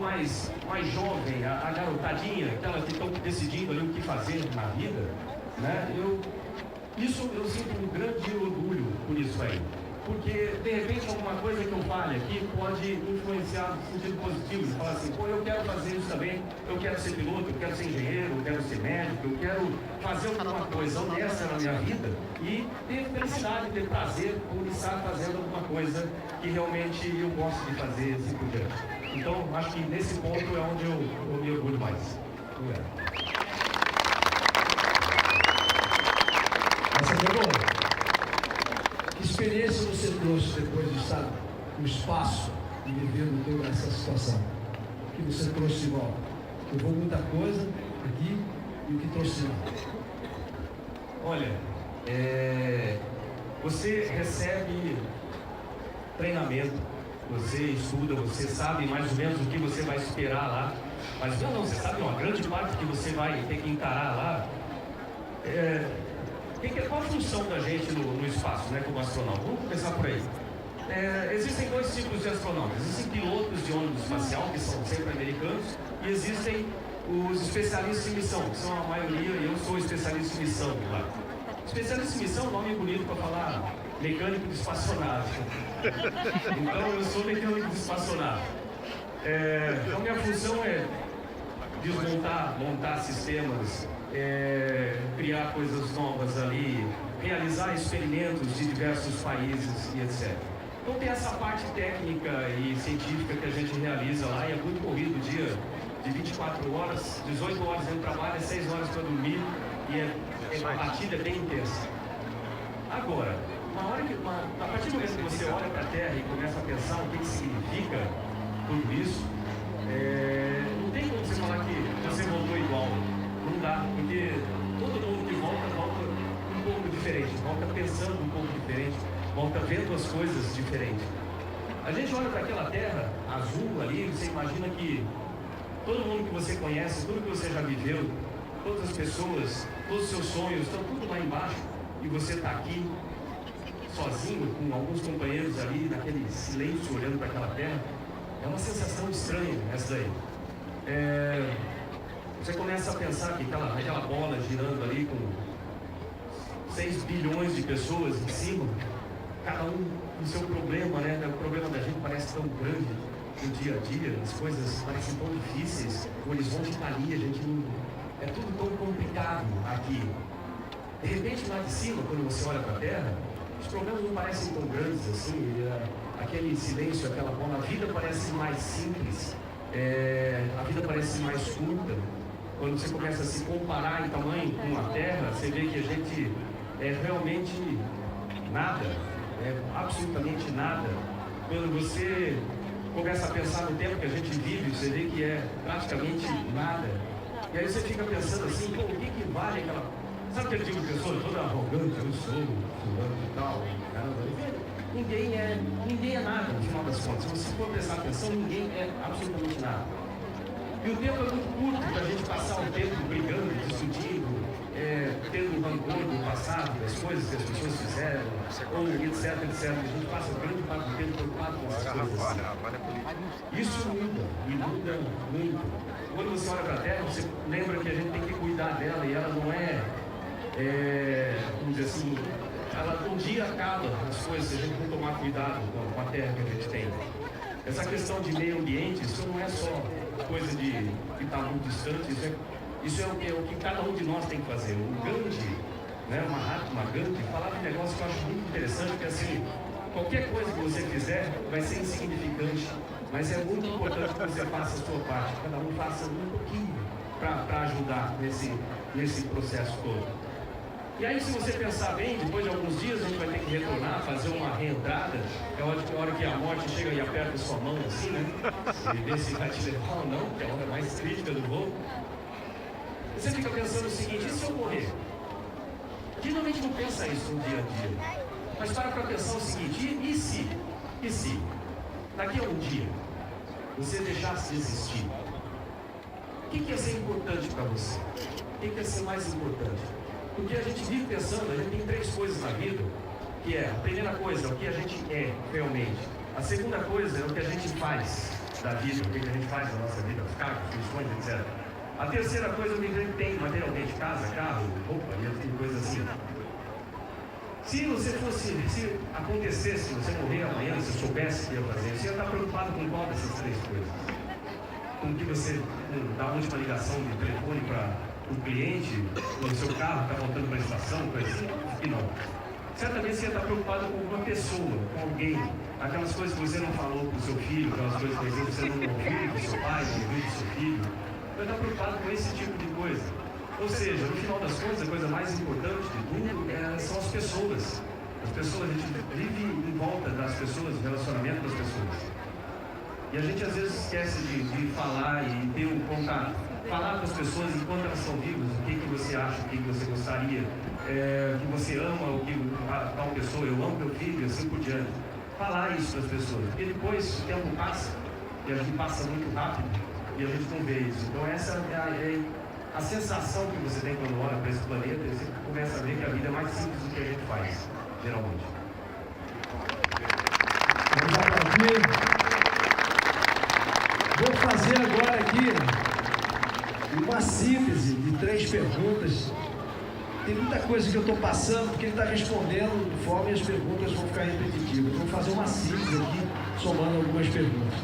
mais jovem, a garotadinha, aquelas que estão decidindo ali o que fazer na vida, né? Eu sinto um grande orgulho por isso aí. Porque, de repente, alguma coisa que eu fale aqui pode influenciar no sentido positivo. Falar assim, pô, eu quero fazer isso também, eu quero ser piloto, eu quero ser engenheiro, eu quero ser médico, eu quero fazer alguma coisa honesta na minha vida e ter felicidade, ter prazer por estar fazendo alguma coisa que realmente eu gosto de fazer, assim por diante. Então, acho que nesse ponto é onde eu me orgulho mais. Essa foi boa. Que experiência você trouxe depois de estar no espaço e vivendo toda essa situação? O que você trouxe de volta? Levou muita coisa aqui e o que trouxe lá? Olha, você recebe treinamento, você estuda, você sabe mais ou menos o que você vai esperar lá. Mas não, você sabe uma grande parte que você vai ter que encarar lá. Qual a função da gente no espaço, né, como astronauta? Vamos começar por aí. Existem dois tipos de astronautas. Existem pilotos de ônibus espacial, que são sempre americanos, e existem os especialistas em missão, que são a maioria, e eu sou especialista em missão lá. Especialista em missão é um nome bonito para falar mecânico de espaçonave. Então eu sou mecânico de espaçonave. Então minha função é desmontar, montar sistemas, criar coisas novas ali, realizar experimentos de diversos países e etc. Então tem essa parte técnica e científica que a gente realiza lá, e é muito corrido o dia de 24 horas, 18 horas dentro do trabalho, 6 horas para dormir, e a batida é bem intensa. Agora, a partir do momento que você olha para a Terra e começa a pensar o que significa tudo isso, não tem como você falar que você voltou igual. Não dá, porque todo mundo que volta um pouco diferente, volta pensando um pouco diferente, volta vendo as coisas diferentes. A gente olha para aquela terra azul ali, você imagina que todo mundo que você conhece, tudo que você já viveu, todas as pessoas, todos os seus sonhos estão tudo lá embaixo, e você está aqui sozinho, com alguns companheiros ali, naquele silêncio, olhando para aquela terra. É uma sensação estranha essa daí. Você começa a pensar que aquela bola girando ali com 6 bilhões de pessoas em cima, cada um com seu problema, né? O problema da gente parece tão grande no dia a dia, as coisas parecem tão difíceis, o horizonte está ali, a gente não... É tudo tão complicado aqui. De repente, lá de cima, quando você olha para a Terra, os problemas não parecem tão grandes assim, aquele silêncio, aquela bola, a vida parece mais simples, a vida parece mais curta. Quando você começa a se comparar em tamanho com a Terra, você vê que a gente é realmente nada, absolutamente nada. Quando você começa a pensar no tempo que a gente vive, você vê que é praticamente nada. E aí você fica pensando assim, pô, o que vale aquela... Sabe aquele tipo de pessoa toda arrogante, eu sou fulano e tal, caramba, ninguém é nada, no final das contas. Se você for prestar atenção, ninguém é absolutamente nada. E o tempo é muito curto para a gente passar o tempo brigando, discutindo, tendo rancor do passado, das coisas que as pessoas fizeram, ou etc. A gente passa grande parte do tempo preocupado com essas coisas assim. Isso muda, e muda muito. Quando você olha para a Terra, você lembra que a gente tem que cuidar dela, e ela não vamos dizer assim, um dia acaba as coisas, se a gente não tomar cuidado com a Terra que a gente tem. Essa questão de meio ambiente, isso não é só coisa de que está muito distante, isso é o que cada um de nós tem que fazer. O Gandhi, né, Mahatma Gandhi, falava um negócio que eu acho muito interessante, que é assim, qualquer coisa que você fizer vai ser insignificante, mas é muito importante que você faça a sua parte, cada um faça um pouquinho para ajudar nesse processo todo. E aí, se você pensar bem, depois de alguns dias a gente vai ter que retornar, fazer uma reentrada. É a hora que a morte chega e aperta sua mão assim, né? E vê se vai te levar ou não, que é a hora mais crítica do voo. E você fica pensando o seguinte, e se eu morrer? Geralmente não pensa isso no dia a dia. Mas para pensar o seguinte, e se daqui a um dia você deixasse de existir? O que ia ser importante para você? O que ia ser mais importante? Porque a gente vive pensando, a gente tem 3 coisas na vida, que é, a primeira coisa é o que a gente é realmente. A segunda coisa é o que a gente faz. da vida, o que a gente faz na nossa vida, os cargos, funções, etc. A terceira coisa é o que a gente tem materialmente, casa, carro, roupa e coisas assim. Se acontecesse, você morrer amanhã, se soubesse que ia fazer, você ia estar preocupado com qual dessas três coisas? Com que você dá a última ligação de telefone para o cliente, o seu carro está voltando para a estação, coisa assim? E não. Certamente você ia estar preocupado com uma pessoa, com alguém, aquelas coisas que você não falou para o seu filho, aquelas coisas que você não ouviu do seu pai, não ouviu do seu filho. Vai estar preocupado com esse tipo de coisa. Ou seja, no final das contas, a coisa mais importante de tudo são as pessoas. As pessoas, a gente vive em volta das pessoas, do relacionamento das pessoas. E a gente às vezes esquece de falar e ter um contato. Falar com as pessoas enquanto elas estão vivas, o que você acha, o que você gostaria, que você ama, o que tal pessoa, eu amo meu filho, e assim por diante. Falar isso para as pessoas, porque depois o tempo passa, e a gente passa muito rápido, e a gente não vê isso. Então essa é a sensação que você tem quando olha para esse planeta, e você começa a ver que a vida é mais simples do que a gente faz, geralmente. Vamos aplaudir. Vou fazer agora aqui uma síntese de 3 perguntas. Tem muita coisa que eu estou passando, porque ele está respondendo de forma e as perguntas vão ficar repetitivas. Vou fazer uma síntese aqui, somando algumas perguntas.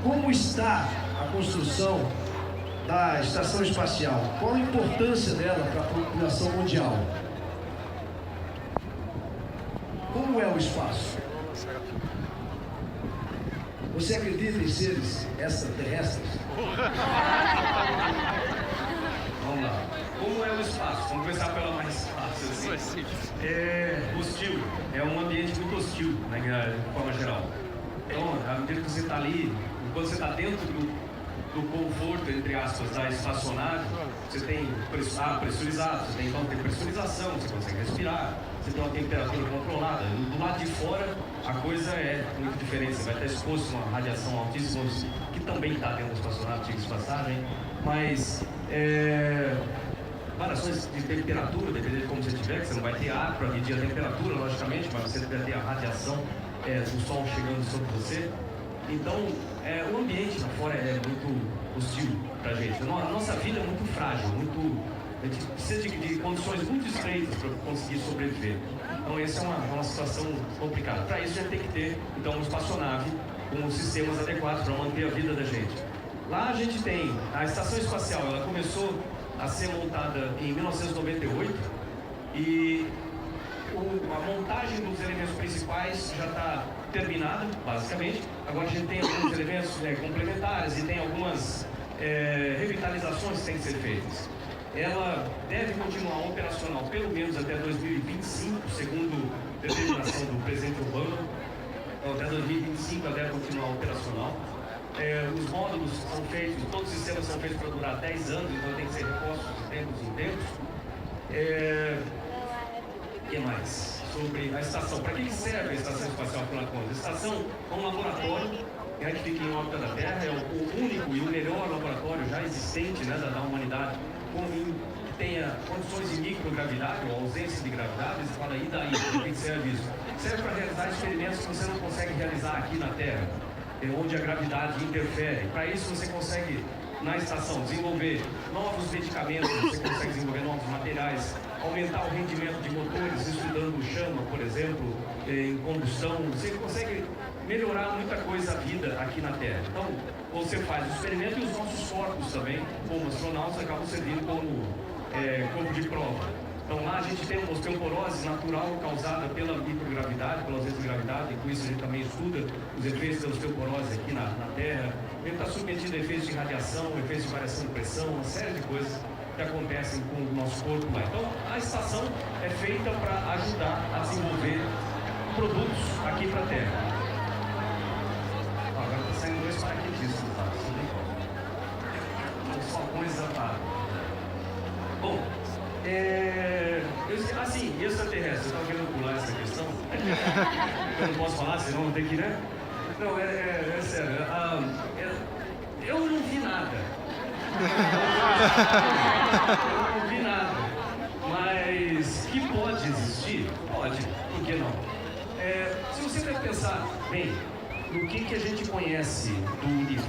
Como está a construção da estação espacial? Qual a importância dela para a população mundial? Como é o espaço? Você acredita em seres extraterrestres? Vamos lá. Como é o espaço? Vamos começar pela mais fácil. Assim. É hostil. É um ambiente muito hostil, né, de forma geral. Então, à medida que você está ali, quando você está dentro do conforto, entre aspas, da espaçonave, você tem pressurizado, você tem então tem pressurização, você consegue respirar, você tem uma temperatura controlada. Do lado de fora, a coisa é muito diferente. Você vai estar exposto a uma radiação altíssima, que também está dentro da espaçonave, diga-se de passagem, mas variações de temperatura, dependendo de como você estiver, que você não vai ter ar para medir a temperatura, logicamente, mas você vai ter a radiação do sol chegando sobre você. Então, o ambiente lá fora é muito hostil para a gente. A nossa vida é muito frágil, a gente precisa de condições muito estreitas para conseguir sobreviver. Então, essa é uma situação complicada. Para isso, a gente tem que ter, então, uma espaçonave com os sistemas adequados para manter a vida da gente. Lá a gente tem a estação espacial, ela começou a ser montada em 1998 e a montagem dos elementos principais já está terminada, basicamente. Agora a gente tem alguns elementos complementares e tem algumas revitalizações que têm que ser feitas. Ela deve continuar operacional pelo menos até 2025, segundo a determinação do presidente Obama. Então, até 2025 ela deve continuar operacional. Os módulos são feitos, todos os sistemas são feitos para durar 10 anos, então tem que ser repostos de tempos em tempos. O que mais? Sobre a estação. Para que serve a estação espacial, afinal de contas? A estação é um laboratório que fica em órbita da Terra, é o único e o melhor laboratório já existente, né, da humanidade, que tenha condições de microgravidade ou ausência de gravidade. Você fala, e daí? Para que serve isso? Serve para realizar experimentos que você não consegue realizar aqui na Terra, onde a gravidade interfere. Para isso você consegue, na estação, desenvolver novos medicamentos, você consegue desenvolver novos materiais, aumentar o rendimento de motores, estudando chama, por exemplo, em combustão. Você consegue melhorar muita coisa a vida aqui na Terra. Então, você faz o experimento e os nossos corpos também, como astronautas, acabam servindo como corpo de prova. Então lá a gente tem uma osteoporose natural causada pela microgravidade, pela ausência de gravidade, e com isso a gente também estuda os efeitos da osteoporose aqui na Terra. Ele está submetido a efeitos de radiação, efeitos de variação de pressão, uma série de coisas que acontecem com o nosso corpo lá. Então a estação é feita para ajudar a desenvolver produtos aqui para a Terra. Agora está saindo 2 paraquedistas, tá? Só coisa tá. Bom, assim, extraterrestre, eu estava querendo pular essa questão. Eu não posso falar, senão não tem que, né? Não, é sério. Eu não vi nada. Eu não vi nada. Mas que pode existir? Pode. Por que não? Se você deve pensar, bem, no que a gente conhece do universo.